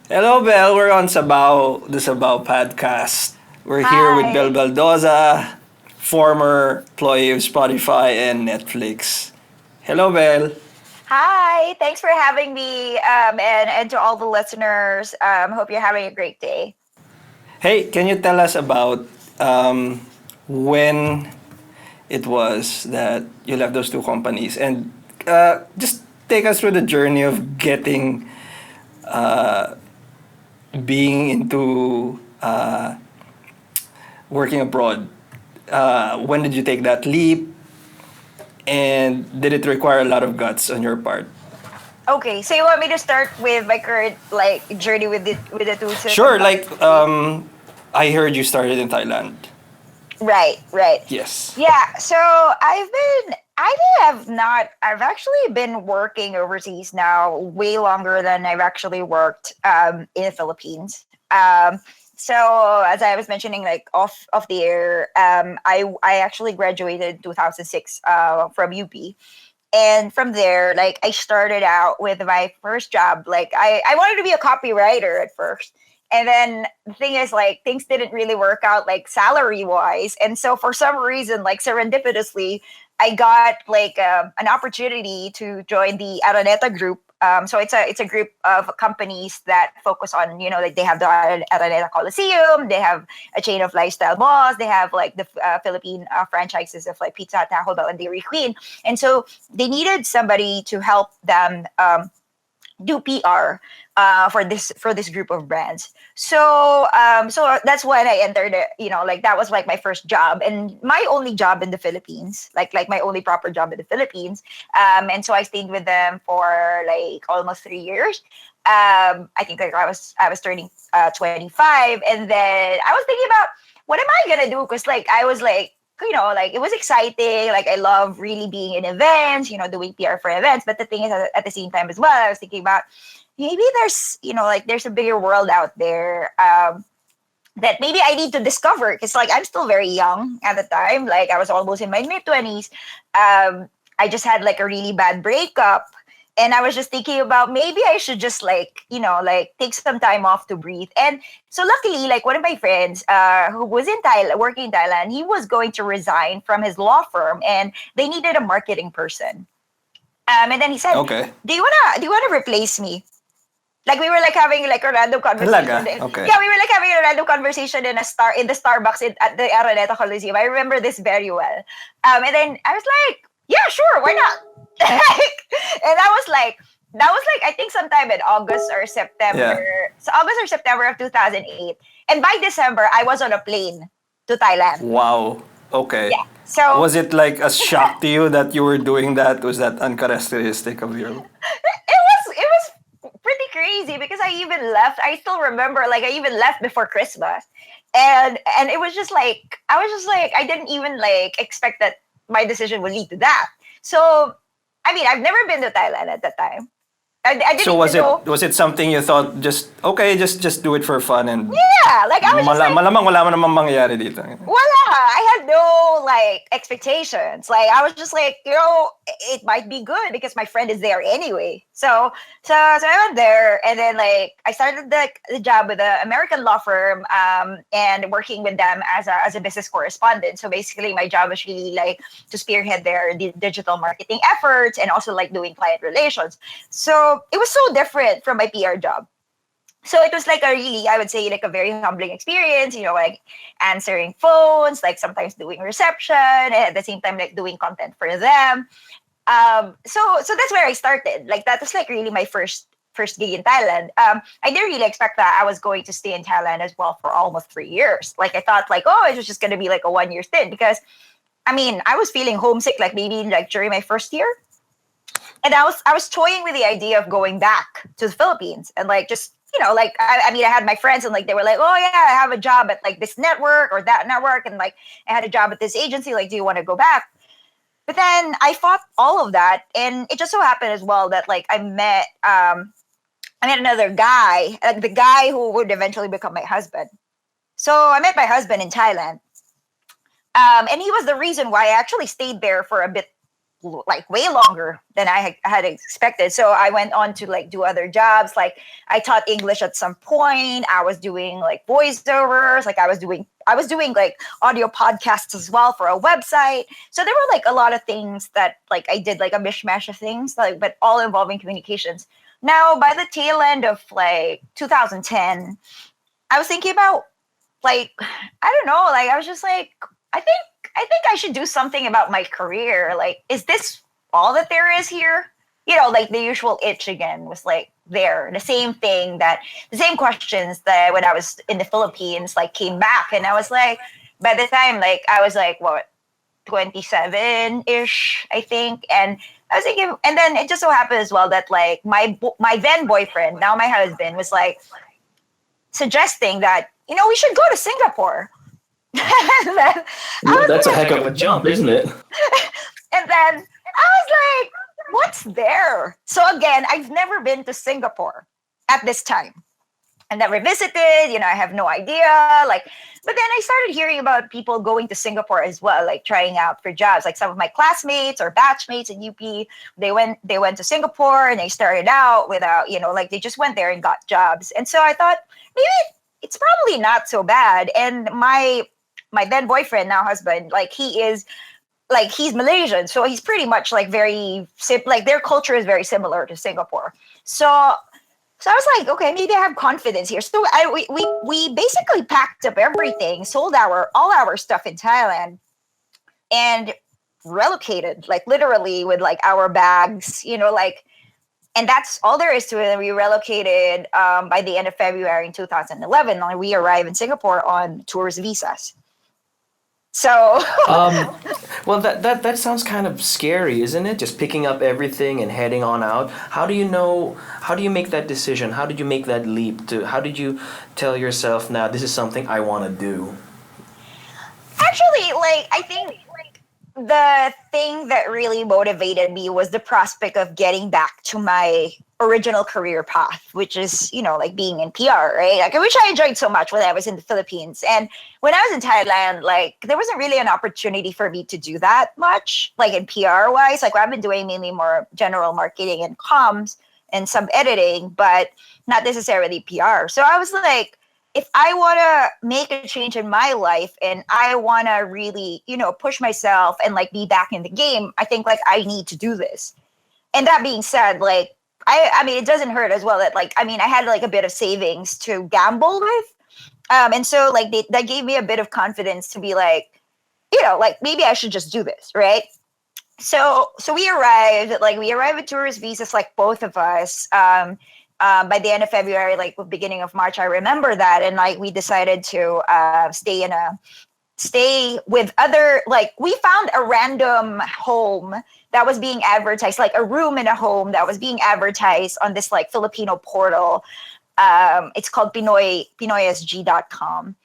Hello, Belle. We're on Sabaw, the Sabaw podcast. We're here with Belle Hi. Baldoza, former employee of Spotify and Netflix. Hello, Belle. Hi. Thanks for having me. And to all the listeners, hope you're having a great day. Hey, can you tell us about when it was that you left those two companies and just take us through the journey of getting being into working abroad. When did you take that leap? And did it require a lot of guts on your part? Okay, so you want me to start with my current journey with the two Sure, companies? I heard you started in Thailand. Right, right. Yes. Yeah, so I have not, I've actually been working overseas now way longer than I've actually worked in the Philippines. So as I was mentioning, like off the air, I actually graduated in 2006 from UP. And from there, like I started out with my first job. Like I wanted to be a copywriter at first. And then the thing is, like, things didn't really work out, like, salary wise. And so, for some reason, like, serendipitously, I got like an opportunity to join the Araneta group. So it's a group of companies that focus on, like, they have the Araneta Coliseum, they have a chain of lifestyle malls, they have like the Philippine franchises of like Pizza Hut, Taco Bell, and Dairy Queen. And so they needed somebody to help them do PR for this group of brands. So that's when I entered it. Like that was like my first job and my only job in the Philippines. Like my only proper job in the Philippines. And so I stayed with them for like almost 3 years. I think like I was turning 25, and then I was thinking about what am I gonna do? Because like I was like like it was exciting. Like I love really being in events, doing PR for events. But the thing is, at the same time as well, I was thinking about maybe there's, like there's a bigger world out there that maybe I need to discover. Because like I'm still very young at the time. Like I was almost in my mid 20s. I just had like a really bad breakup. And I was just thinking about maybe I should just like, like take some time off to breathe. And so luckily, like one of my friends who was in Thailand, working in Thailand, he was going to resign from his law firm and they needed a marketing person. And then he said, Okay. do you wanna replace me? Like we were like having like a random Talaga? conversation. Okay. Yeah, we were like having a random conversation in the Starbucks at the Araneta Coliseum. I remember this very well. And then I was like, yeah, sure, why not? And that was like I think sometime in August or September. Yeah. So August or September of 2008. And by December, I was on a plane to Thailand. Wow. Okay. Yeah. So Was it like a shock to you that you were doing that? Was that uncharacteristic of you? it was pretty crazy because I even left. I still remember, like I even left before Christmas, and it was just like I was just like I didn't even like expect that my decision would lead to that. So, I mean, I've never been to Thailand at that time. I So didn't even know. was it something you thought just okay, just do it for fun and Yeah, like I was just like, malamang wala mo namang mangyayari dito. voila, I had no like expectations. Like I was just like, it might be good because my friend is there anyway. So I went there, and then like I started the job with an American law firm, and working with them as a business correspondent. So basically my job was really like to spearhead their digital marketing efforts and also like doing client relations. So it was so different from my PR job. So it was like a really, I would say, like a very humbling experience, like answering phones, like sometimes doing reception, and at the same time like doing content for them. So that's where I started. Like that was like really my first gig in Thailand. I didn't really expect that I was going to stay in Thailand as well for almost 3 years. Like I thought like, oh, it was just gonna be like a 1 year stint because I mean I was feeling homesick like maybe like during my first year. And I was toying with the idea of going back to the Philippines and like just like I mean I had my friends and like they were like, oh yeah, I have a job at like this network or that network, and like I had a job at this agency, like do you want to go back? But then I fought all of that, and it just so happened as well that like I met another guy, like the guy who would eventually become my husband. So I met my husband in Thailand, and he was the reason why I actually stayed there for a bit like way longer than I had expected. So I went on to like do other jobs. Like I taught English at some point. I was doing like voiceovers. Like I was doing like audio podcasts as well for a website. So there were like a lot of things that like I did, like a mishmash of things, like, but all involving communications. Now by the tail end of like 2010, I was thinking about like, I don't know, like I was just like, I think I should do something about my career. Like, is this all that there is here? Like the usual itch again was like there. The same questions that when I was in the Philippines like came back, and I was like, by the time like I was like what 27-ish, I think, and I was thinking, and then it just so happened as well that like my then boyfriend, now my husband, was like suggesting that we should go to Singapore. And then Well, that's a heck of a jump, isn't it? and then I was like, what's there? So again, I've never been to Singapore at this time. I've never visited, I have no idea. Like, but then I started hearing about people going to Singapore as well, like trying out for jobs. Like some of my classmates or batchmates in UP, they went to Singapore and they started out without, like they just went there and got jobs. And so I thought maybe it's probably not so bad. And my then boyfriend, now husband, like he's Malaysian, so he's pretty much like like their culture is very similar to Singapore. So I was like, okay, maybe I have confidence here. So we basically packed up everything, sold all our stuff in Thailand, and relocated, like literally with like our bags, like, and that's all there is to it. And we relocated by the end of February in 2011. And we arrived in Singapore on tourist visas. So Well, that sounds kind of scary, isn't it? Just picking up everything and heading on out. How do you make that decision? How did you make that leap how did you tell yourself, now this is something I want to do? actually, like, I think the thing that really motivated me was the prospect of getting back to my original career path, which is, like being in PR, right? Like, which I enjoyed so much when I was in the Philippines. And when I was in Thailand, like, there wasn't really an opportunity for me to do that much, like in PR wise. Like, I've been doing mainly more general marketing and comms and some editing, but not necessarily PR. So I was like, if I want to make a change in my life and I want to really, push myself and like be back in the game, I think like I need to do this. And that being said, like, I mean, it doesn't hurt as well that like, I mean, I had like a bit of savings to gamble with. And so like that gave me a bit of confidence to be like, like maybe I should just do this. Right. So we arrived with tourist visas, like both of us. By the end of February, like beginning of March, I remember that, and like we decided to stay with other, like we found a random home that was being advertised, like a room in a home that was being advertised on this like Filipino portal. It's called PinoySG.com.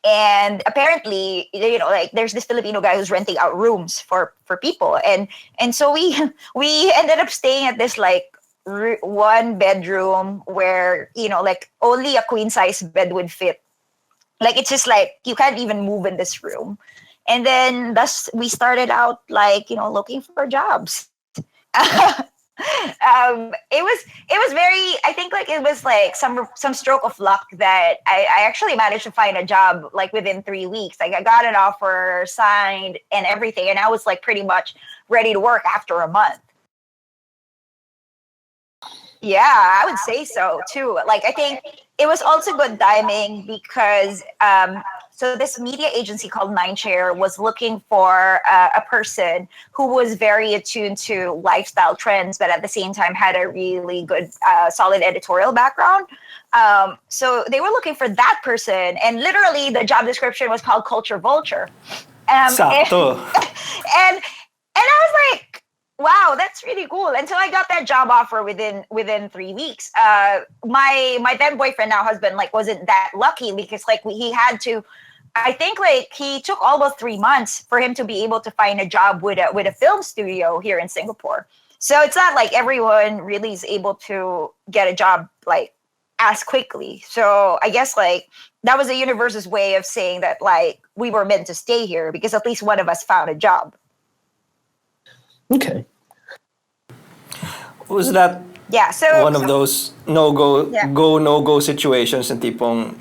And apparently, like there's this Filipino guy who's renting out rooms for people, and so we ended up staying at this like one bedroom where like only a queen size bed would fit. Like it's just like you can't even move in this room. And then thus we started out like looking for jobs. It was very, I think like it was like some stroke of luck that I actually managed to find a job like within 3 weeks. Like I got an offer, signed and everything, and I was like pretty much ready to work after a month. Yeah, I would say so too. Like, I think it was also good timing because so this media agency called Mindshare was looking for a person who was very attuned to lifestyle trends, but at the same time had a really good, solid editorial background. So they were looking for that person, and literally the job description was called Culture Vulture. Sakto. And I was like, wow, that's really cool. And so I got that job offer within 3 weeks. My then boyfriend, now husband, like wasn't that lucky because like he had to. I think like he took almost 3 months for him to be able to find a job with a film studio here in Singapore. So it's not like everyone really is able to get a job like as quickly. So I guess like that was the universe's way of saying that like we were meant to stay here because at least one of us found a job. Okay. Was that Yeah. So, one of those yeah. no go situations and tipong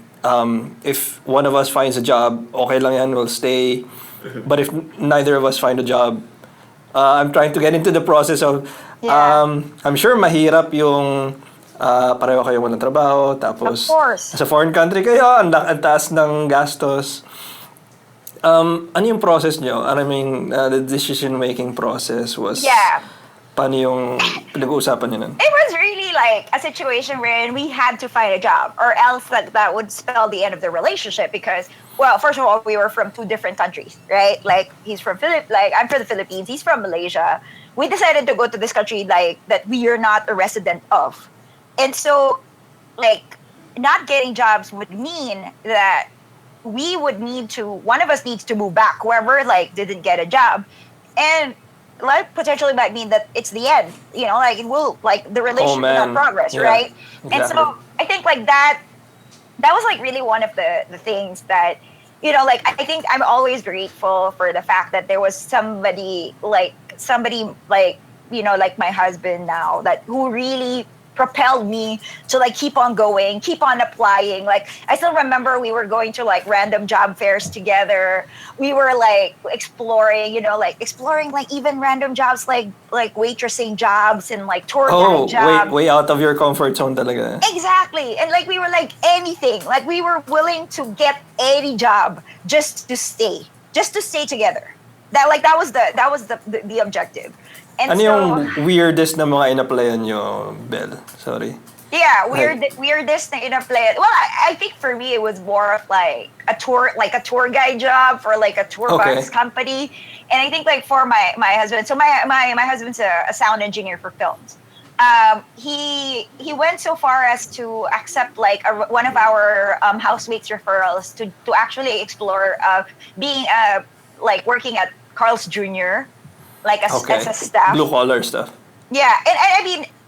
if one of us finds a job, okay lang yan, we'll stay. But if neither of us find a job, I'm trying to get into the process of Yeah. I'm sure mahirap yung pareho kayo walang trabaho Of tapos course. sa foreign country kayo, ang taas ng gastos. Ano yung process nyo? I mean, the decision-making process was, Yeah. paano yung pinag-uusapan nyo nun? It was really like a situation wherein we had to find a job, or else that would spell the end of the relationship. Because, well, first of all, we were from two different countries, right? Like I'm from the Philippines, he's from Malaysia. We decided to go to this country like that we are not a resident of, and so like not getting jobs would mean that we would need to one of us needs to move back, whoever like didn't get a job, and like potentially might mean that it's the end, like it will like the relationship will not man. progress, Yeah, right? And exactly. so I think like that was like really one of the things that like I think I'm always grateful for the fact that there was somebody like like my husband now, that who really propelled me to like keep on going, keep on applying. Like I still remember we were going to like random job fairs together. We were like exploring, like even random jobs like waitressing jobs and like tour guide Oh, jobs. way out of your comfort zone talaga. Exactly. And like we were like anything. Like we were willing to get any job just to stay together. That was the objective. And Ano yung so weirdest na mga in-applyan nyo, Belle? Sorry. yeah, Like, weirdest thing in a play. Well, I think for me it was more of like a tour guide job for like a tour Okay. bus company. And I think like for my husband, so my husband's a sound engineer for films. He went so far as to accept like one of our housemates referrals to actually explore being like working at Carl's Jr. like okay. as a staff. Blue collar stuff. Yeah, and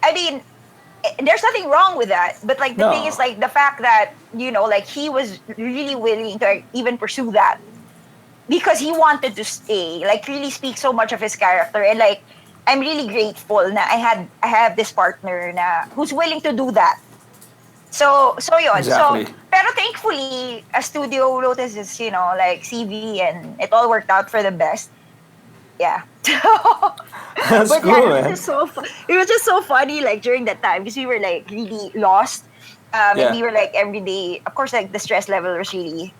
I mean, there's nothing wrong with that. But like the thing No. is like the fact that like he was really willing to like, even pursue that because he wanted to stay. Like really speak so much of his character, and like I'm really grateful na I have this partner na who's willing to do that. So yun. Exactly. So pero thankfully a studio noticed his like CV, and it all worked out for the best. Yeah. That's But cool, yeah, man. it was just so funny like during that time because we were like really lost. Yeah. And we were like every day, of course, like the stress level was really,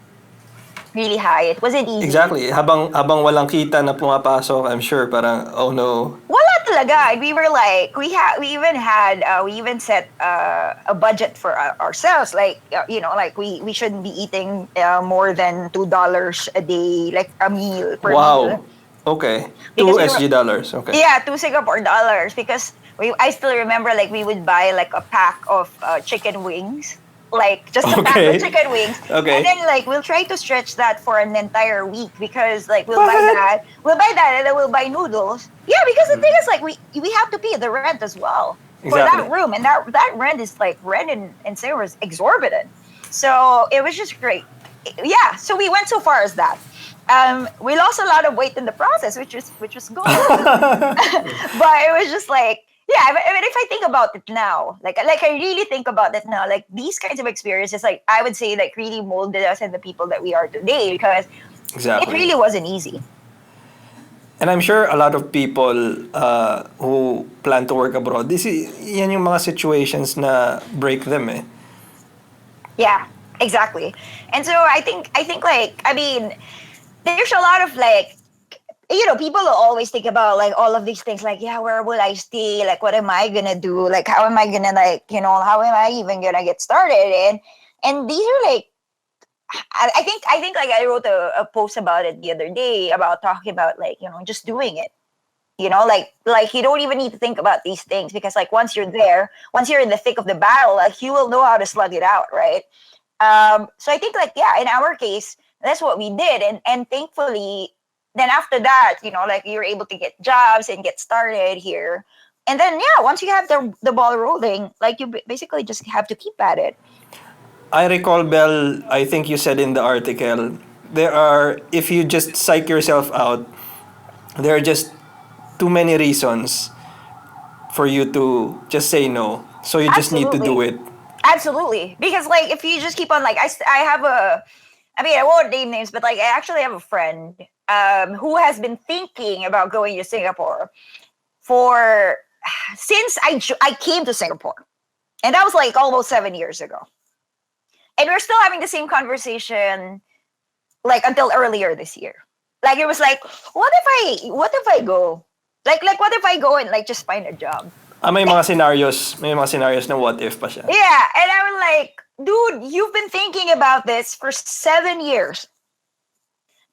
really high. It wasn't easy. Exactly. Habang walang kita na pumapasok, I'm sure parang, oh no. Wala talaga. We were like, we even set a budget for ourselves. Like, like we shouldn't be eating more than $2 a day, like a meal per Wow. meal. Okay. Because 2 we SG dollars. Okay. Yeah, 2 Singapore dollars, because I still remember like we would buy like a pack of chicken wings, like just a pack Okay. of chicken wings, Okay. and then like we'll try to stretch that for an entire week because like we'll buy that, and then we'll buy noodles. Yeah, because the thing is like we have to pay the rent as well for that Exactly. room, and that rent is like rent in Singapore is exorbitant. So it was just great. Yeah, so we went so far as that. We lost a lot of weight in the process, which was good. But it was just like, yeah. I mean, if I think about it now, like I really think about it now, like these kinds of experiences, like I would say, like really molded us and the people that we are today, because it Exactly. really wasn't easy. And I'm sure a lot of people who plan to work abroad, yan yung mga situations na break them eh. Yeah, exactly. And so I think like, I mean, there's a lot of like, people will always think about like all of these things, like, yeah, where will I stay? Like, what am I gonna do? Like, how am I gonna like, how am I even gonna get started? And these are like, I think like I wrote a post about it the other day about talking about like, just doing it. Like you don't even need to think about these things, because like once you're there, once you're in the thick of the battle, like you will know how to slug it out, right? So I think like, yeah, in our case, that's what we did, and thankfully, then after that, like you're able to get jobs and get started here, and then yeah, once you have the ball rolling, like you basically just have to keep at it. I recall, Belle, I think you said in the article, if you just psych yourself out, there are just too many reasons for you to just say no. So you just need to do Absolutely. it. Absolutely. Because like if you just keep on like I have a I mean I won't name names, but like I actually have a friend who has been thinking about going to Singapore for since I came to Singapore. And that was like almost 7 years ago. And we're still having the same conversation like until earlier this year. Like it was like, what if I go? Like what if I go and like just find a job? May mga scenarios na what if pa siya. Yeah, and I was like, dude, you've been thinking about this for 7 years.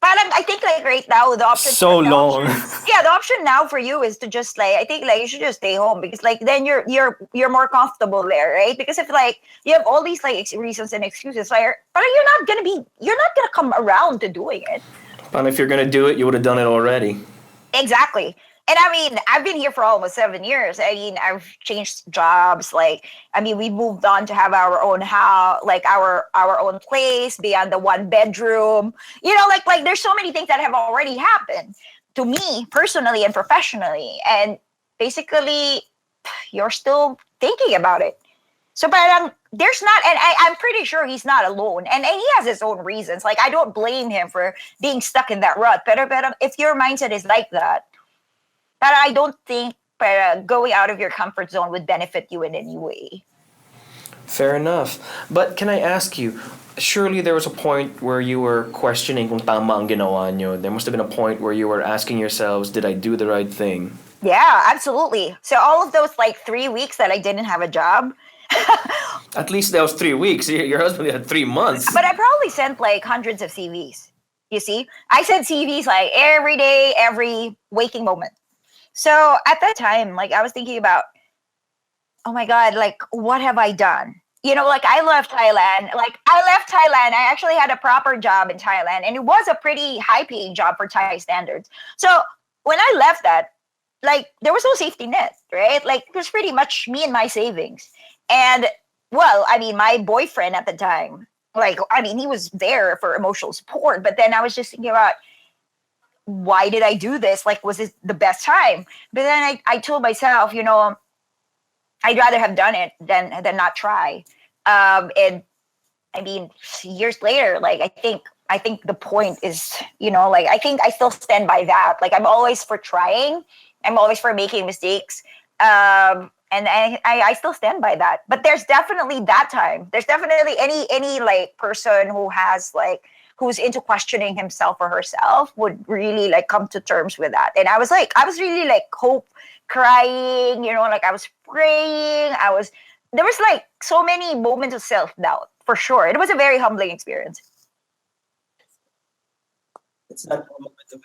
Parang I think like right now So long. yeah, the option now for you is to just like I think like you should just stay home because like then you're more comfortable there, right? Because if like you have all these like reasons and excuses, like but you're not gonna come around to doing it. And if you're gonna do it, you would have done it already. Exactly. And I mean, I've been here for almost 7 years. I mean, I've changed jobs. Like, I mean, we moved on to have our own house, like our own place beyond the one bedroom. You know, like there's so many things that have already happened to me personally and professionally. And basically, you're still thinking about it. So, parang there's not, and I'm pretty sure he's not alone, and he has his own reasons. Like, I don't blame him for being stuck in that rut. Pero if your mindset is like that, but I don't think going out of your comfort zone would benefit you in any way. Fair enough. But can I ask you, surely there was a point where you were questioning kung tama ang ginawa nyo. There must have been a point where you were asking yourselves, did I do the right thing? Yeah, absolutely. So all of those like 3 weeks that I didn't have a job, At least that was 3 weeks. Your husband had 3 months. but I probably sent like hundreds of CVs. You see, I sent CVs like every day, every waking moment. So at that time, like I was thinking about, oh my God, like what have I done? You know, like I left Thailand. Like I left Thailand. I actually had a proper job in Thailand, and it was a pretty high-paying job for Thai standards. So when I left that, like there was no safety net, right? Like it was pretty much me and my savings. And well, I mean, my boyfriend at the time, like I mean, he was there for emotional support. But then I was just thinking about why did I do this? Like, was this the best time? But then I told myself, you know, I'd rather have done it than not try. And I mean, years later, like I think the point is, you know, like I think I still stand by that. Like I'm always for trying. I'm always for making mistakes. And I still stand by that. But there's definitely that time. There's definitely any like person who has like who's into questioning himself or herself would really like come to terms with that. And I was really like crying, you know, like I was praying. There was like so many moments of self-doubt for sure. It was a very humbling experience. It's not a moment of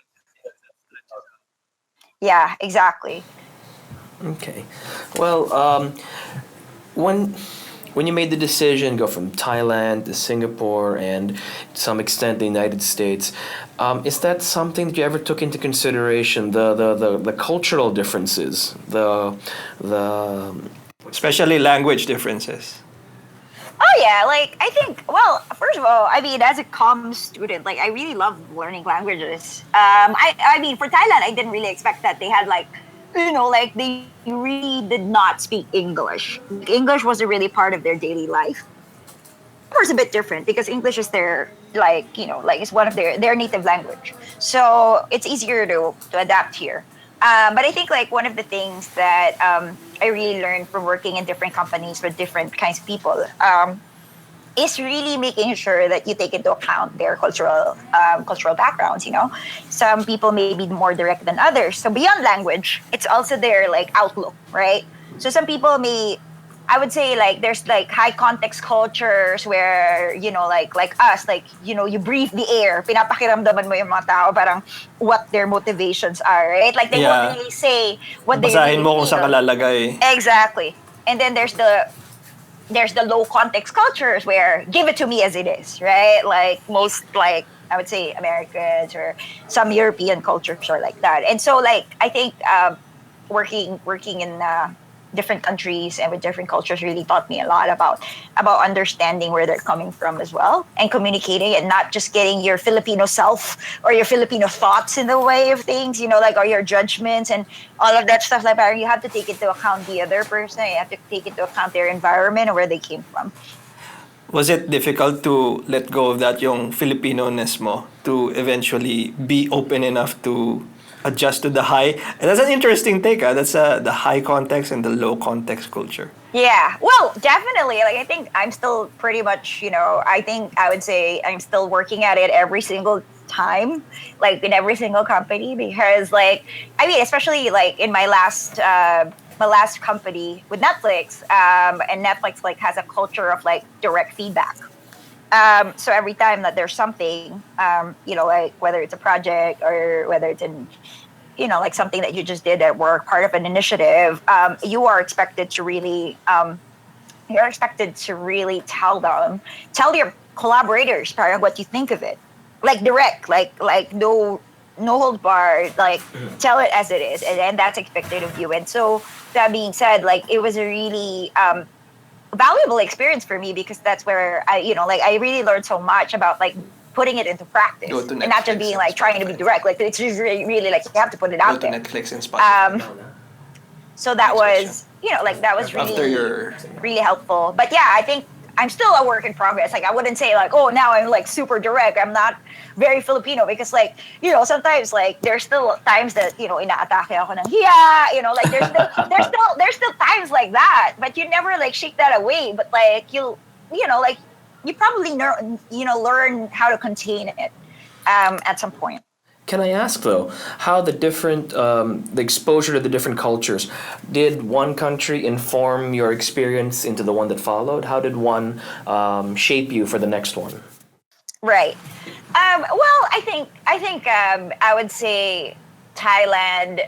Yeah, exactly. Okay. Well, when you made the decision, go from Thailand to Singapore and to some extent the United States, is that something that you ever took into consideration? The cultural differences, the especially language differences. Oh yeah, like I think. Well, first of all, I mean, as a comm student, like I really love learning languages. I mean, for Thailand, I didn't really expect that they had like, you know, like they really did not speak English. English wasn't really part of their daily life. Of course, a bit different because English is their like you know like it's one of their native language, so it's easier to adapt here. But I think like one of the things that I really learned from working in different companies with different kinds of people is really making sure that you take into account their cultural backgrounds. You know, some people may be more direct than others. So beyond language, it's also their like outlook, right? So some people may, I would say like there's like high context cultures where you know like us like you know you breathe the air pinapakiramdaman mo yung mga tao parang what their motivations are, right? Like they Yeah. won't really say what they Basahin really mo kung saan ka feel. lalagay. Exactly. And then there's the low context cultures where give it to me as it is, right? Like most like I would say Americans or some European cultures are like that. And so like I think working in different countries and with different cultures really taught me a lot about understanding where they're coming from as well, and communicating and not just getting your Filipino self or your Filipino thoughts in the way of things, like, or your judgments and all of that stuff. Like, you have to take into account the other person. You have to take into account their environment and where they came from. Was it difficult to let go of that yung Filipino-ness mo to eventually be open enough to adjust to the high? And that's an interesting take. That's the high context and the low context culture. Yeah, well, definitely. Like, I think I'm still pretty much, I think I would say I'm still working at it every single time, like in every single company, because like, I mean, especially like in my last company with Netflix, and Netflix like has a culture of like direct feedback. So every time that there's something, like whether it's a project or whether it's like something that you just did at work, part of an initiative, you are expected to really, tell your collaborators part of what you think of it, like direct, like no hold barred, like tell it as it is, and that's expected of you. And so that being said, like it was a really valuable experience for me, because that's where I really learned so much about like putting it into practice and not just being like trying to be direct. Like it's just really like you have to put it out there. Netflix and Spotify. So that was that was really helpful. But yeah, I think I'm still a work in progress. Like I wouldn't say like, oh, now I'm like super direct. I'm not very Filipino, because like sometimes like there's still times that inaatake ako ng hiya. Like there's still times like that. But you never like shake that away. But like you probably learn how to contain it at some point. Can I ask though, how the exposure to the different cultures, did one country inform your experience into the one that followed? How did one shape you for the next one? Right. Well, I think I would say Thailand.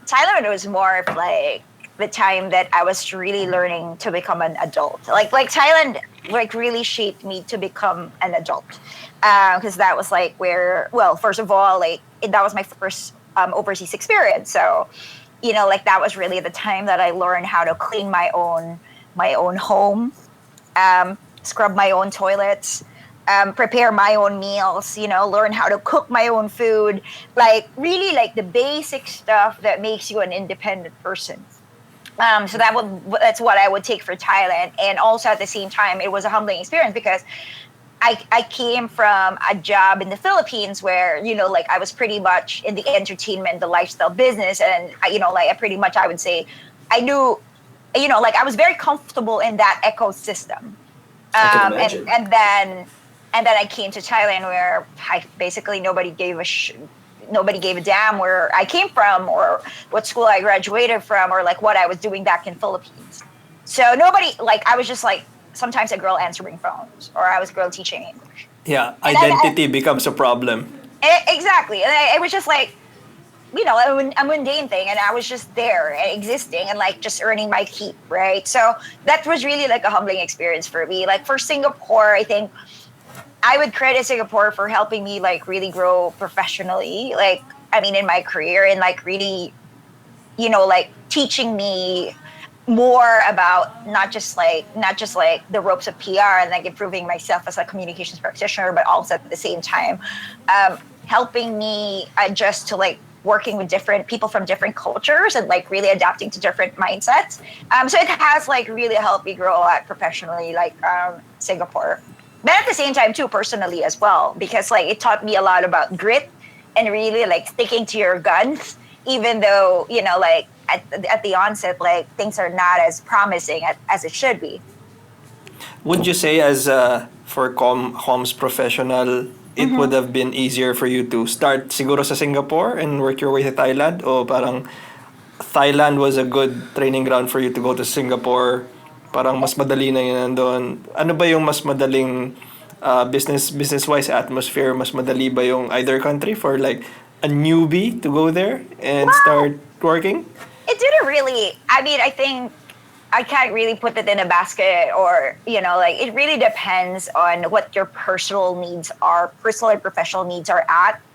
Thailand was more of like the time that I was really learning to become an adult. Like Thailand like really shaped me to become an adult, because that was like where, well, first of all, like that was my first overseas experience. So like that was really the time that I learned how to clean my own home, scrub my own toilets, prepare my own meals, learn how to cook my own food, like really like the basic stuff that makes you an independent person. So that's what I would take for Thailand. And also at the same time, it was a humbling experience, because I came from a job in the Philippines where, like I was pretty much in the entertainment, the lifestyle business. And, I would say I knew, like I was very comfortable in that ecosystem. I can imagine. And then I came to Thailand, where basically nobody gave a damn where I came from or what school I graduated from or like what I was doing back in Philippines. So nobody, like I was just like sometimes a girl answering phones, or I was a girl teaching English. Yeah, identity becomes a problem. Exactly. And it was just like, a mundane thing, and I was just there and existing and like just earning my keep, right? So that was really like a humbling experience for me. Like for Singapore, I think I would credit Singapore for helping me like really grow professionally, like I mean in my career, and like really, like teaching me more about not just like the ropes of PR and like improving myself as a communications practitioner, but also at the same time helping me adjust to like working with different people from different cultures and like really adapting to different mindsets. So it has like really helped me grow a lot professionally, like Singapore. But at the same time too, personally as well, because like it taught me a lot about grit and really like sticking to your guns, even though, like at the onset, like things are not as promising as it should be. Would you say as for comms professional, it would have been easier for you to start siguro sa Singapore and work your way to Thailand, o parang Thailand was a good training ground for you to go to Singapore? Parang mas madali na yun nandun. Ano ba yung mas madaling business-wise atmosphere? Mas madali ba yung either country for like a newbie to go there and start working? It didn't really. I mean, I think I can't really put it in a basket, or, like it really depends on what your personal and professional needs are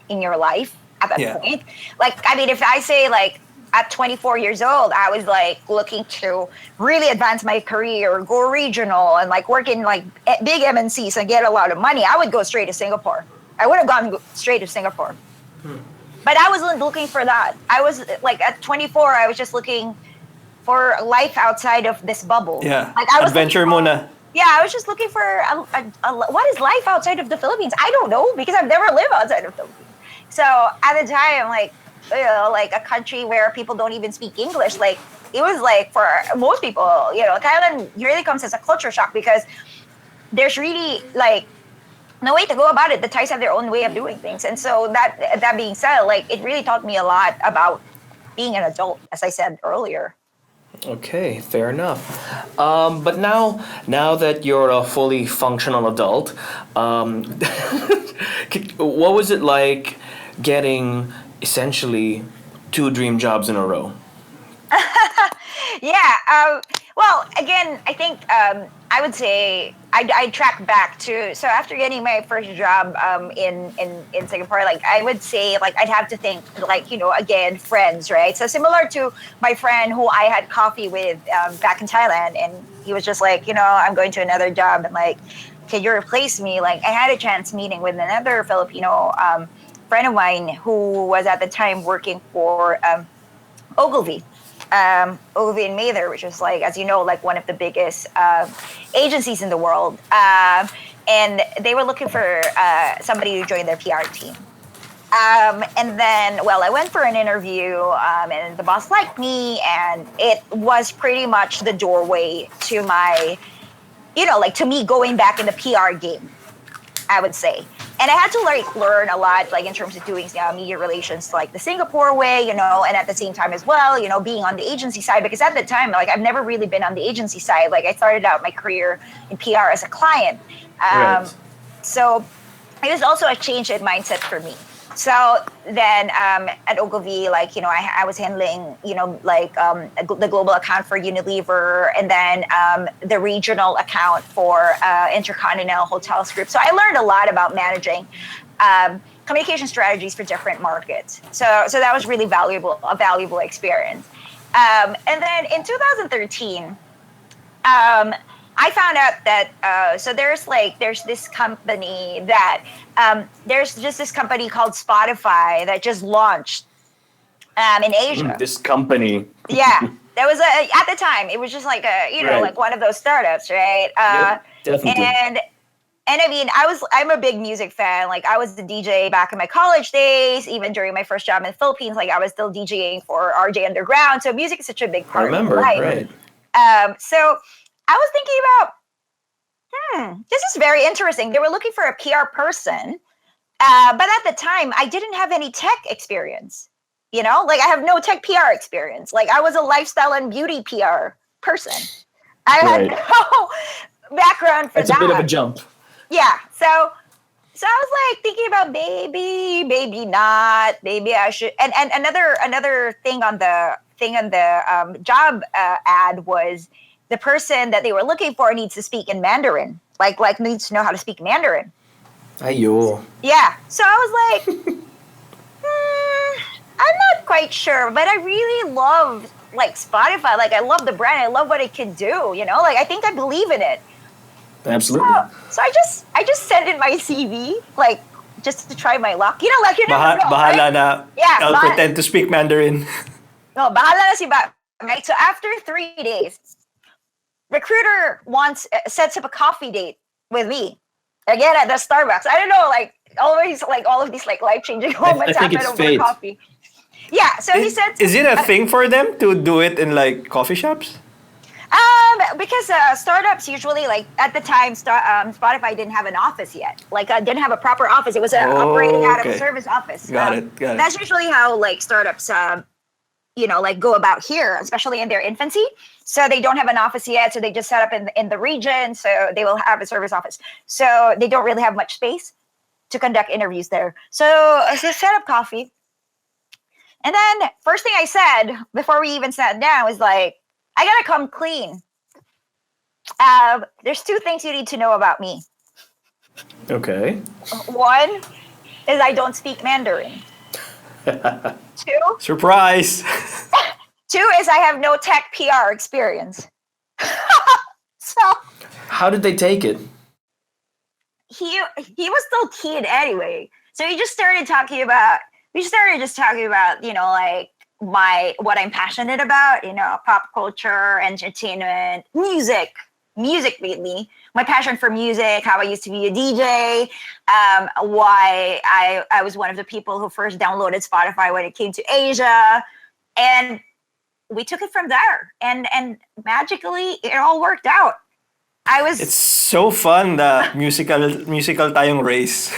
in your life at that point. Like, I mean, if I say like at 24 years old, I was like looking to really advance my career, go regional, and like work in like big MNCs and get a lot of money, I would go straight to Singapore. I would have gone straight to Singapore. But I wasn't looking for that. I was like at 24, I was just looking for life outside of this bubble. Yeah. Like I was Adventure looking for- muna. Yeah, I was just looking for what is life outside of the Philippines? I don't know because I've never lived outside of the Philippines. So at the time, like, like a country where people don't even speak English, like it was like for most people, Thailand really comes as a culture shock because there's really like no way to go about it. The Thais have their own way of doing things, and so that being said, like it really taught me a lot about being an adult, as I said earlier. Okay, fair enough. But now that you're a fully functional adult, what was it like getting essentially two dream jobs in a row? Yeah. Well, again, I think I would say I track back to so after getting my first job in Singapore, like I would say like I'd have to think like again friends, right? So similar to my friend who I had coffee with back in Thailand, and he was just like I'm going to another job and like can you replace me? Like I had a chance meeting with another Filipino friend of mine who was at the time working for Ogilvy. Ogilvy and Mather, which is like, as you know, like one of the biggest agencies in the world. And they were looking for somebody to join their PR team. And then, well, I went for an interview and the boss liked me, and it was pretty much the doorway to my, like to me going back in the PR game, I would say. And I had to like learn a lot, like in terms of doing media relations, like the Singapore way, and at the same time as well, being on the agency side, because at the time, like I've never really been on the agency side. Like I started out my career in PR as a client. Right. So it was also a change in mindset for me. So then at Ogilvy, like, I was handling, the global account for Unilever, and then the regional account for Intercontinental Hotels Group. So I learned a lot about managing communication strategies for different markets. So that was really a valuable experience. And then in 2013, I found out that so there's this company that there's just this company called Spotify that just launched in Asia. This company. Yeah, that was at the time it was just like a Right. like one of those startups, right? Yep, definitely. And I mean, I'm a big music fan. Like I was the DJ back in my college days, even during my first job in the Philippines. Like I was still DJing for RJ Underground. So music is such a big I part remember, of my life. right? So I was thinking about, this is very interesting. They were looking for a PR person, but at the time, I didn't have any tech experience. Like I have no tech PR experience. Like I was a lifestyle and beauty PR person. I had Right. no background for That's that. a bit of a jump. Yeah. So I was like thinking about maybe not, maybe I should. And another thing on the job ad was the person that they were looking for needs to speak in Mandarin, like needs to know how to speak Mandarin. Ayo. Yeah. So I was like, I'm not quite sure, but I really love like Spotify. Like I love the brand. I love what it can do. Like I think I believe in it. Absolutely. So I just sent in my CV, like just to try my luck. Like you never know, Bahala right? na. Yeah, I'll pretend to speak Mandarin. No, bahala na si Ba. Right. So after 3 days, recruiter sets up a coffee date with me again at the Starbucks. I don't know, like always, like all of these like life changing moments think happen it's over fate. coffee. Yeah. So he said, Is it a thing for them to do it in like coffee shops? because startups usually, like at the time, Spotify didn't have an office yet. Like didn't have a proper office. It was operating out of a okay. service office. Got it. That's usually how like startups, like go about here, especially in their infancy. So they don't have an office yet. So they just set up in the region. So they will have a service office. So they don't really have much space to conduct interviews there. So I set up coffee. And then first thing I said before we even sat down was like, I gotta come clean. There's 2 things you need to know about me. Okay. One is I don't speak Mandarin. Two, Surprise! two is I have no tech PR experience. So How did they take it? he was still keen anyway. So he just started talking about we started just talking about, like what I'm passionate about, pop culture, entertainment, music mainly. My passion for music, how I used to be a DJ, why I was one of the people who first downloaded Spotify when it came to Asia. And we took it from there. And magically it all worked out. I was It's so fun, the musical tayong race.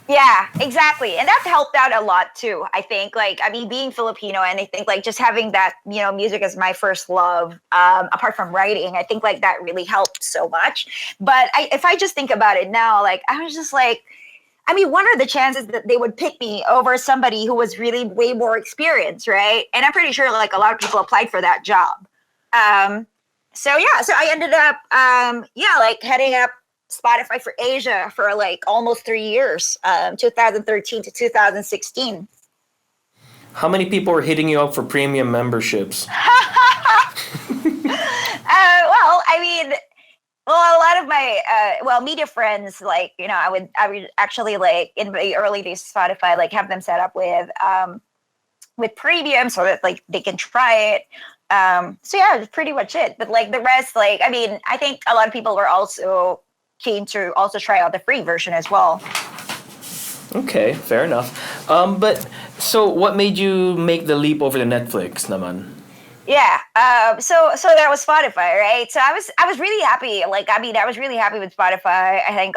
Yeah, exactly. And that helped out a lot too. I think, being Filipino, and I think like just having that, music as my first love, apart from writing, I think like that really helped so much. But if I just think about it now, like I was just like, what are the chances that they would pick me over somebody who was really way more experienced, right? And I'm pretty sure like a lot of people applied for that job. So I ended up, like heading up Spotify for Asia for like almost 3 years, 2013 to 2016. How many people were hitting you up for premium memberships? A lot of my media friends, like I would actually like in the early days of Spotify, like have them set up with premium so that like they can try it. That's pretty much it. But like the rest, like I think a lot of people were also keen to also try out the free version as well. Okay, fair enough. But so what made you make the leap over to Netflix, naman? Yeah. So that was Spotify, right? So I was really happy. I was really happy with Spotify. I think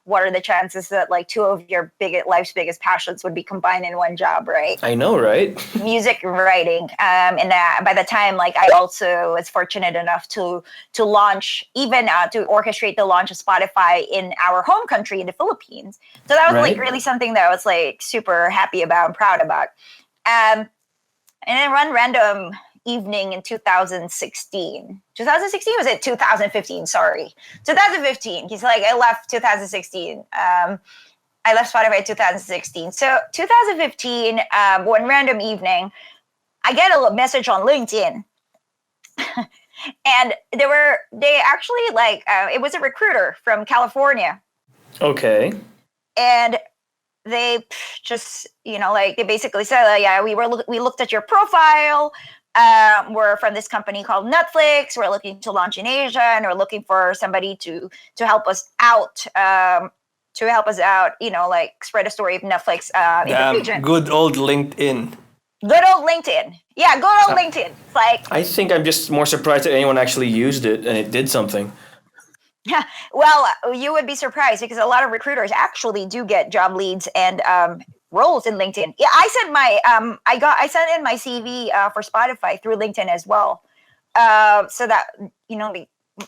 what are the chances that like two of your life's biggest passions would be combined in one job, right? I know, right? Music and writing. And by the time, like I also was fortunate enough to launch, even to orchestrate the launch of Spotify in our home country in the Philippines. So that was like Right. really something that I was like super happy about and proud about. And then one random evening in 2016. 2016 was it 2015? Sorry, 2015. He's like, I left 2016. I left Spotify in 2016. So 2015, one random evening, I get a message on LinkedIn, and they actually like it was a recruiter from California, Okay. and they just they basically said we looked at your profile, we're from this company called Netflix, we're looking to launch in Asia, and we're looking for somebody to help us out, spread the story of Netflix in the region. Good old LinkedIn. Good old LinkedIn. Yeah, good old LinkedIn. It's like, I think I'm just more surprised that anyone actually used it and it did something. well, you would be surprised because a lot of recruiters actually do get job leads and roles in LinkedIn. Yeah, I sent I sent in my CV for Spotify through LinkedIn as well, so that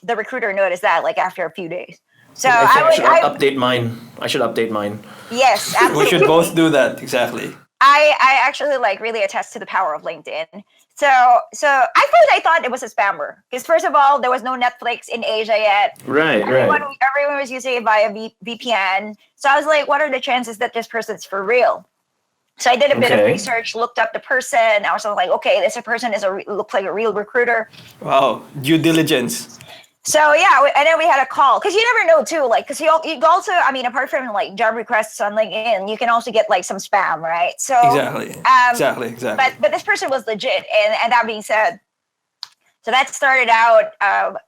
the recruiter noticed that like after a few days. So I think I should I update mine. I should update mine. yes, We absolutely. should both do that, exactly. I actually like really attest to the power of LinkedIn. So I thought it was a spammer because first of all there was no Netflix in Asia yet. Right, right. Everyone was using it via VPN. So I was like, what are the chances that this person's for real? So I did a bit of Okay. research, looked up the person. I was like, okay, this person looks like a real recruiter. Wow, due diligence. So yeah, and then we had a call because you never know too, like because you also, apart from like job requests on LinkedIn, you can also get like some spam, right? So Exactly. But this person was legit, and that being said, so that started out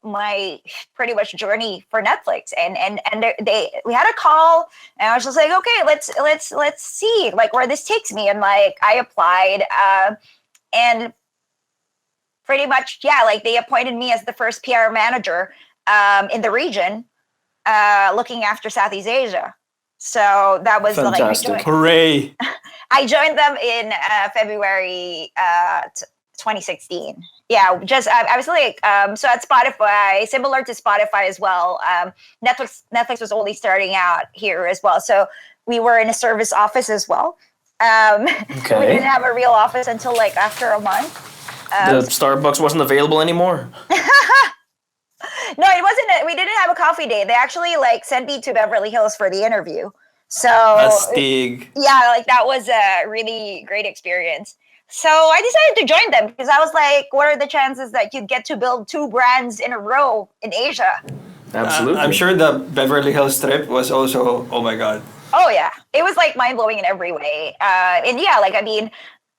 my pretty much journey for Netflix, and we had a call, and I was just like, okay, let's see like where this takes me, and like I applied, and pretty much like they appointed me as the first PR manager in the region, looking after Southeast Asia. So that was Fantastic. like Hooray! I joined them in February 2016. Yeah, just I was like so at Spotify, similar to Spotify as well. Netflix was only starting out here as well, so we were in a service office as well. We Okay. didn't have a real office until like after a month. The Starbucks wasn't available anymore. No, it wasn't. We didn't have a coffee day. They actually like sent me to Beverly Hills for the interview. So Astig. yeah, like that was a really great experience. So I decided to join them because I was like, what are the chances that you'd get to build two brands in a row in Asia? I'm Absolutely. sure the Beverly Hills trip was also, oh my God. Oh yeah, it was like mind blowing in every way. And yeah, like I mean,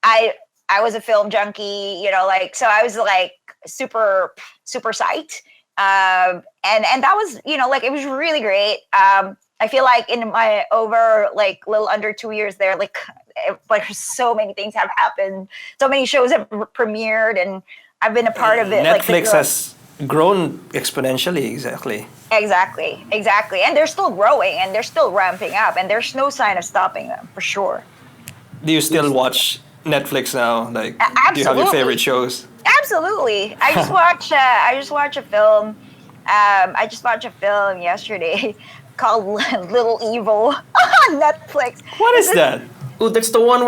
I I was a film junkie, you know, like so I was like super psyched. And that was like it was really great. I feel like in my over like little under 2 years there, like so many things have happened, so many shows have premiered, and I've been a part of it, like the Netflix growth. has grown exponentially, exactly. Exactly, and they're still growing and they're still ramping up, and there's no sign of stopping them for sure. Do you still watch Netflix now? Like, do you have your favorite Absolutely, shows? absolutely. I just watched a film. I just watched a film yesterday called Little Evil on Netflix. What It's is this that? Oh, that's the one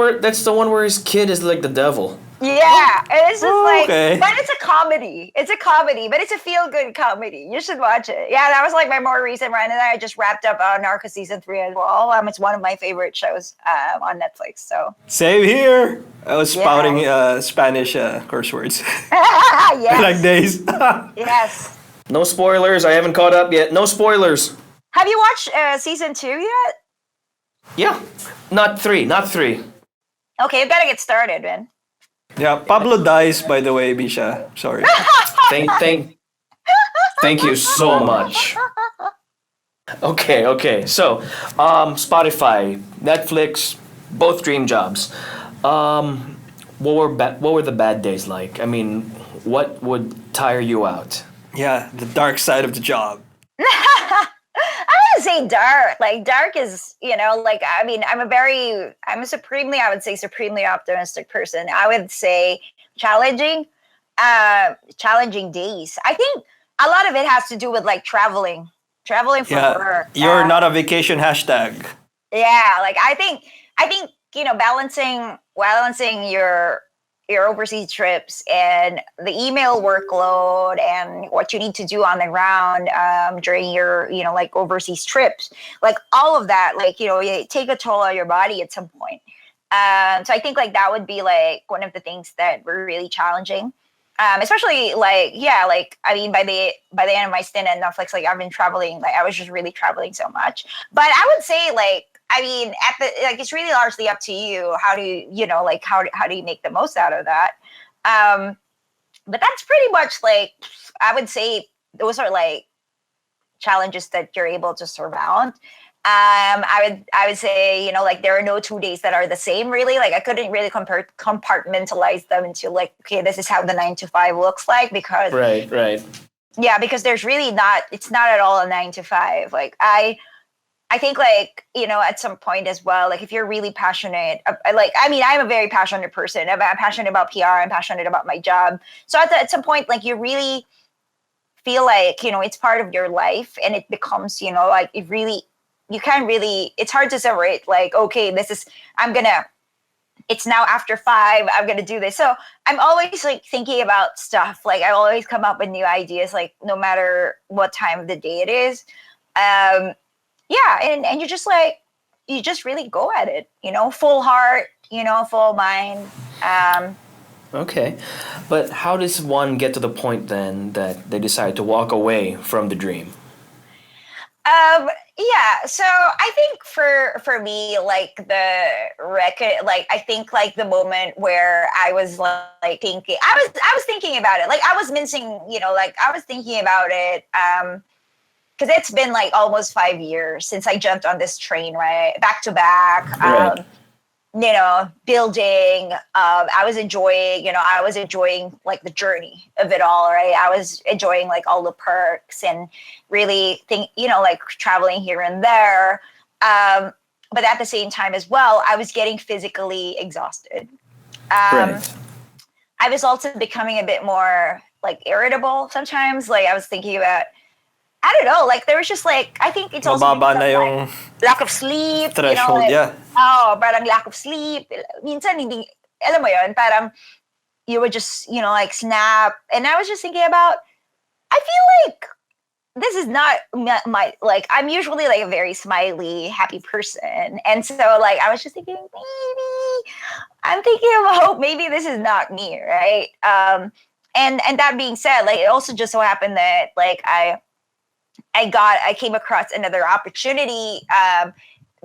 where his kid is like the devil. Yeah, and it's just Oh, like, okay. but it's a comedy. It's a comedy, but it's a feel-good comedy. You should watch it. Yeah, that was like my more recent run, and then I just wrapped up Narcos season 3 as well. It's one of my favorite shows on Netflix. So Same here. I was yeah, spouting Spanish curse words. I like yes, days. yes. No spoilers. I haven't caught up yet. No spoilers. Have you watched season 2 yet? Yeah. Not three. Not three. Okay, you gotta get started, man. Yeah, Pablo dies, by the way, Bisha. Sorry. Thank thank thank you so much. Okay. So, Spotify, Netflix, both dream jobs. What were the bad days like? I mean, what would tire you out? Yeah, the dark side of the job. I would say dark. Like dark is, like I mean, I would say supremely optimistic person. I would say challenging, challenging days. I think a lot of it has to do with like traveling for Yeah, work. you're not a vacation hashtag. Yeah, like I think balancing your overseas trips and the email workload and what you need to do on the ground during your like overseas trips, like all of that, like you take a toll on your body at some point. So I think like that would be like one of the things that were really challenging. Especially like yeah, like I mean by the end of my stint at Netflix, like I've been traveling, like I was just really traveling so much. But I would say like I mean at the like it's really largely up to you. How do like how do you make the most out of that? Um, but that's pretty much like I would say those are like challenges that you're able to surmount. I would say like there are no 2 days that are the same really. Like I couldn't really compartmentalize them into like okay, this is how the 9 to 5 looks like, because Right. yeah, because there's really not, it's not at all a 9 to 5. Like I think like at some point as well, like if you're really passionate, like I mean I'm a very passionate person. I'm passionate about PR. I'm passionate about my job. So at some point like you really feel like it's part of your life, and it becomes like it really, you can't really, it's hard to separate like okay, this is, I'm gonna, it's now after 5, I'm gonna do this. So I'm always like thinking about stuff, like I always come up with new ideas, like no matter what time of the day it is. Yeah, and you just like, you just really go at it, full heart, full mind. Okay. But how does one get to the point then that they decide to walk away from the dream? Yeah, so I think for me, like the record, like I think like the moment where I was like thinking, I was thinking about it, like I was mincing, like I was thinking about it, because it's been like almost 5 years since I jumped on this train, right, back to back. Right. Building. I was enjoying like the journey of it all, right? I was enjoying like all the perks and really like traveling here and there. But at the same time as well, I was getting physically exhausted. Um, Right. I was also becoming a bit more like irritable sometimes. Like I was thinking about, I don't know, like there was just like, I think it's also Mababa because na of like yung lack of sleep, threshold, like, yeah. oh, parang lack of sleep. Minsan hindi, alam mo yun, parang you would just, like snap. And I was just thinking about, I feel like this is not my like I'm usually like a very smiley, happy person. And so like I was just thinking, maybe I'm thinking about maybe this is not me, right? And that being said, like it also just so happened that like I came across another opportunity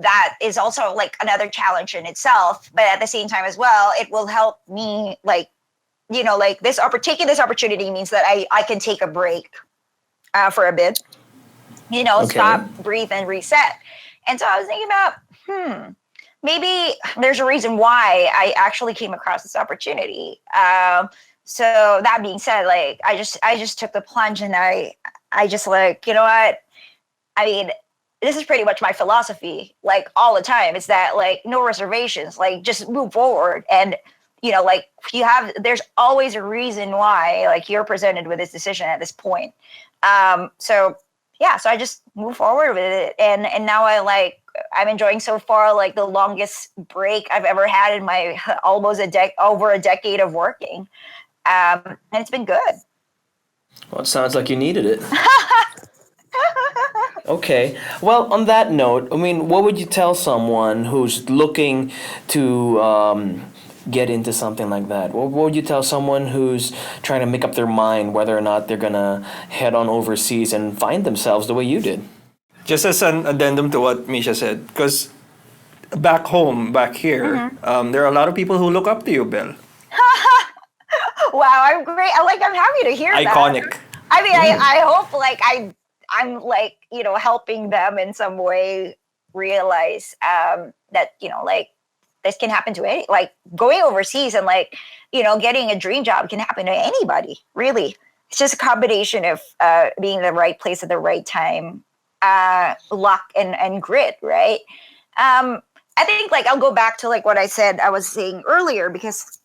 that is also like another challenge in itself, but at the same time as well, it will help me like like taking this opportunity means that I can take a break for a bit, Okay. stop, breathe, and reset. And so I was thinking about, maybe there's a reason why I actually came across this opportunity. So that being said, like I just took the plunge, and I just like, you know what? I mean, this is pretty much my philosophy, like all the time. It's that like no reservations, like just move forward. And like there's always a reason why like you're presented with this decision at this point. So yeah, so I just move forward with it, and now I'm enjoying so far like the longest break I've ever had in my almost over a decade of working, and it's been good. Well, it sounds like you needed it. Okay. Well, on that note, I mean, what would you tell someone who's looking to get into something like that? What would you tell someone who's trying to make up their mind whether or not they're gonna head on overseas and find themselves the way you did? Just as an addendum to what Misha said, because back home, back here, Mhm. there are a lot of people who look up to you, Belle. Wow, I'm great. I'm happy to hear that. Iconic. I mean, I hope like I'm like helping them in some way realize that like this can happen to any, like going overseas and like getting a dream job can happen to anybody. Really, it's just a combination of being in the right place at the right time, luck and grit, right? I think like I'll go back to like what I was saying earlier, because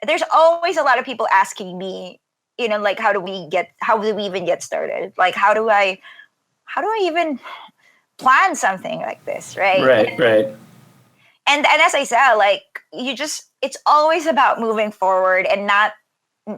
there's always a lot of people asking me, like how do we even get started? Like how do I even plan something like this, right? Right, right. And as I said, like it's always about moving forward and not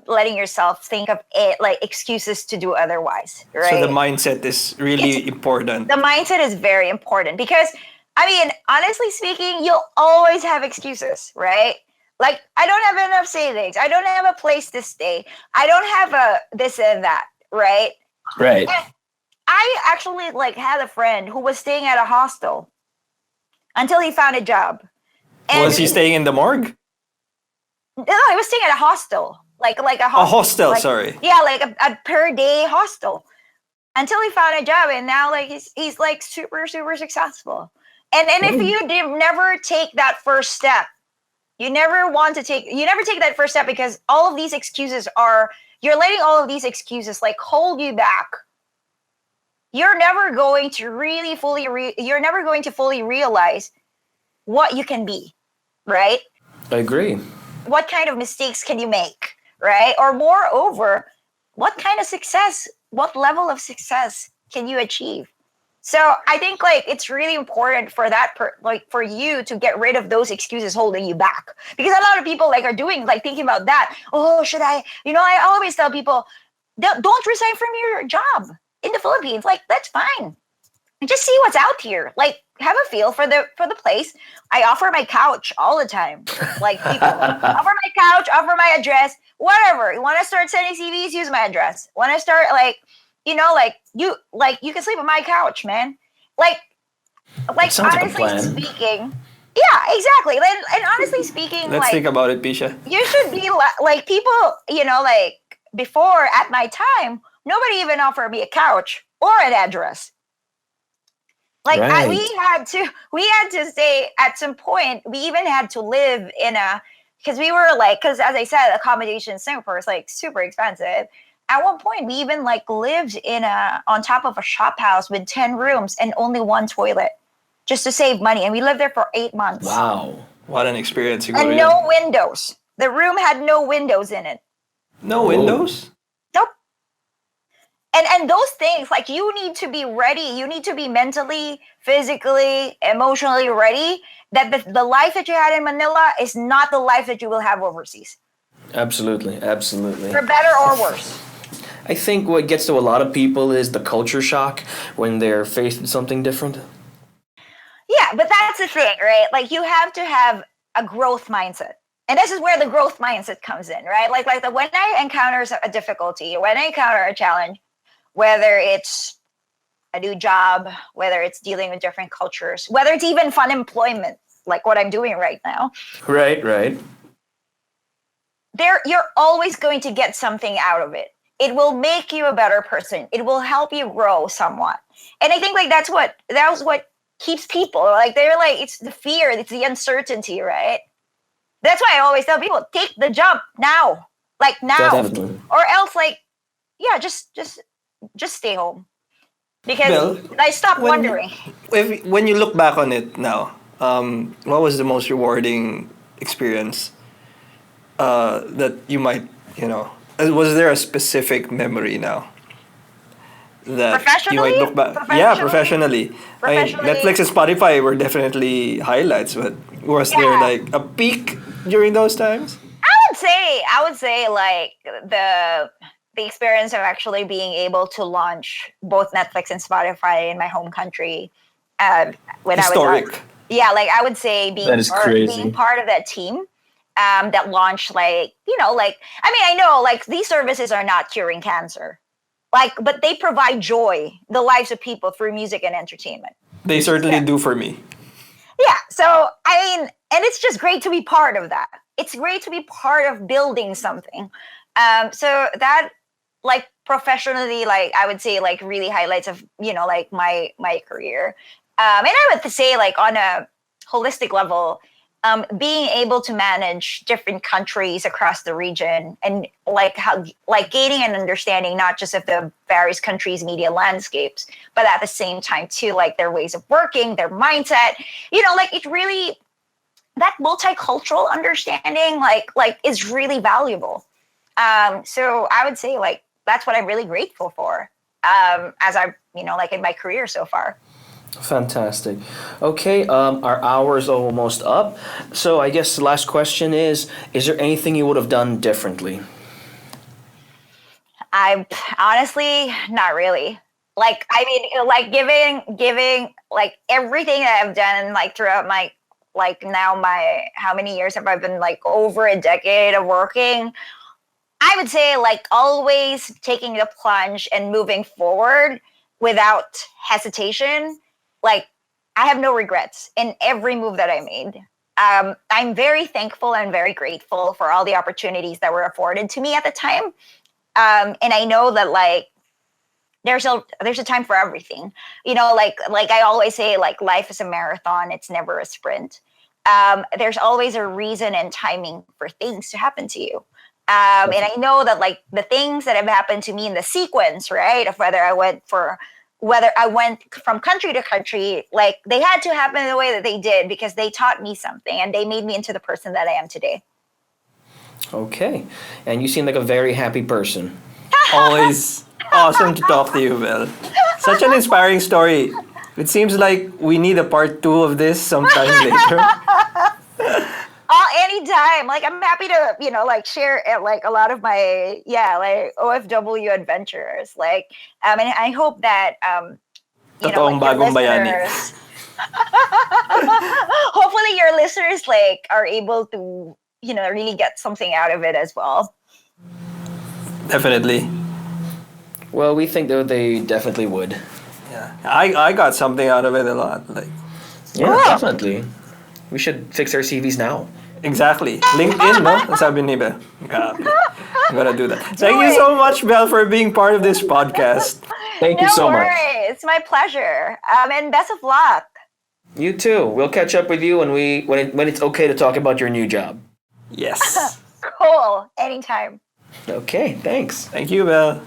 letting yourself think of it like excuses to do otherwise, So the right? mindset is It's really important. the mindset is very important, because I mean, honestly speaking, you'll always have excuses, right? Like I don't have enough savings, I don't have a place to stay, I don't have a this and that, right? Right. And I actually like had a friend who was staying at a hostel until he found a job. And Was he staying in the morgue? no, he was staying at a hostel, like a A hostel, hostel, like sorry. yeah, like a per day hostel, until he found a job, and now like he's like super super successful. And if you never take that first step, you never take that first step, because all of these excuses are you're letting all of these excuses like hold you back. You're never going to really you're never going to fully realize what you can be, right? I agree. What kind of mistakes can you make, right? Or moreover, what kind of success, what level of success can you achieve? So I think like it's really important for like for you to get rid of those excuses holding you back, because a lot of people like are doing like thinking about that. Oh, should I? I always tell people, don't resign from your job in the Philippines. Like that's fine. Just see what's out here. Like have a feel for the place. I offer my couch all the time. Like you can offer my couch, offer my address, whatever. You want to start sending CVs? Use my address. Want to start like you can sleep on my couch, man. Like That sounds like a honestly plan. speaking, yeah, exactly. And honestly speaking, Let's think like about it, Pisha. you should be like people, like before at my time, nobody even offered me a couch or an address. Like Right. we had to stay at some point. We even had to live in a because we were like because as I said, accommodation in Singapore is like super expensive. At one point, we even like lived in a on top of a shop house with 10 rooms and only one toilet, just to save money. And we lived there for 8 months Wow. What an experience, siguro and yun. no windows. The room had no windows in it. No Whoa. windows? Nope. And those things, like you need to be ready. You need to be mentally, physically, emotionally ready that the life that you had in Manila is not the life that you will have overseas, Absolutely. Absolutely. for better or worse. I think what gets to a lot of people is the culture shock when they're faced with something different. Yeah, but that's the thing, right? Like you have to have a growth mindset. And this is where the growth mindset comes in, right? When I encounter a difficulty, when I encounter a challenge, whether it's a new job, whether it's dealing with different cultures, whether it's even fun employment, like what I'm doing right now, Right, right. you're always going to get something out of it. It will make you a better person. It will help you grow somewhat. And I think like that was what keeps people like they're like it's the fear, it's the uncertainty, right? That's why I always tell people take the jump now, like now, Definitely. or else like yeah, just stay home because Bill, I stopped when wondering. when you look back on it now, what was the most rewarding experience that you might, was there a specific memory now that you might Professionally, look back? Yeah, professionally. I mean, professionally, Netflix and Spotify were definitely highlights, but was there yeah. like a peak during those times? I would say like the experience of actually being able to launch both Netflix and Spotify in my home country uh, when I was Historic. yeah, like I would say That is being crazy. part of that team that launched like like I mean I know like these services are not curing cancer like but they provide joy the lives of people through music and entertainment. They certainly do for me. Yeah. So, I mean, and it's just great to be part of that. It's great to be part of building something. So that, like, professionally, like, I would say, like, really highlights of, like my career. And I would say, like, on a holistic level, being able to manage different countries across the region and like how like gaining an understanding not just of the various countries media landscapes but at the same time too like their ways of working their mindset like it really that multicultural understanding like is really valuable. So I would say like that's what I'm really grateful for as I like in my career so far. Fantastic. Okay, our hour is almost up. So I guess the last question is there anything you would have done differently? I honestly not really. Like I mean, like giving like everything that I've done like throughout my like now my how many years have I been like over a decade of working? I would say like always taking the plunge and moving forward without hesitation. Like I have no regrets in every move that I made. I'm very thankful and very grateful for all the opportunities that were afforded to me at the time. And I know that like there's a time for everything. Like I always say, like life is a marathon. It's never a sprint. There's always a reason and timing for things to happen to you. And I know that like the things that have happened to me in the sequence, right, of whether I went from country to country, like they had to happen in the way that they did because they taught me something and they made me into the person that I am today. Okay, and you seem like a very happy person. Always awesome to talk to you, Belle. Such an inspiring story. It seems like we need a part two of this sometime later. Anytime. Like I'm happy to, like share like a lot of my like OFW adventures. Like and I hope that Totoong like your bagong bayani. listeners hopefully your listeners like are able to, really get something out of it as well. Definitely. Well, we think that they definitely would. Yeah. I got something out of it a lot. Like Yeah, Cool. definitely. We should fix our CVs now. exactly. LinkedIn, no? Ang sabi ni Belle. Grabe. I'm gonna do that. Thank you it. so much, Belle, for being part of this podcast. Thank you No so much. worries. It's my pleasure. And best of luck. You too. We'll catch up with you when it's okay to talk about your new job. Yes. Cool. Anytime. Okay, thanks. Thank you, Belle.